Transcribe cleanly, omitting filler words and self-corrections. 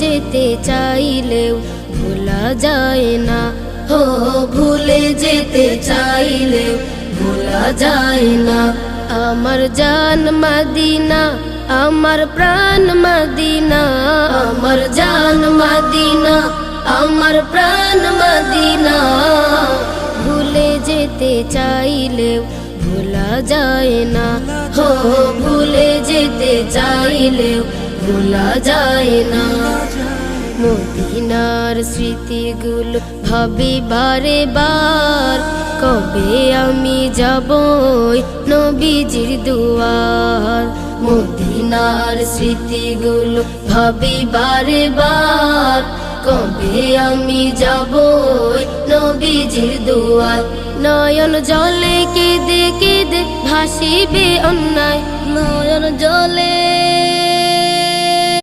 যেতে চাইলেও ভোলা যায় না, ও ভুলে যেতে চাইলেও ভোলা যায় না। আমার জান মদিনা, আমার প্রাণ মদিনা, আমার জান মদিনা, আমার প্রাণ মদিনা। ভুলে যেতে চাইলেও ভোলা যায় না, ও ভুলে যেতে চাইলেও ভোলা যায় না। মদিনার স্মৃতিগুলো ভাবি বারে বার, কবে আমি যাব নবীজির দুয়ার। মদিনার স্মৃতিগুলো ভাবি বারে বার, কবে আমি যাব নবীজির দুয়ার। নয়ন জলে কেঁদে কেঁদে ভাসিবে অন্যায়, নয়ন জলে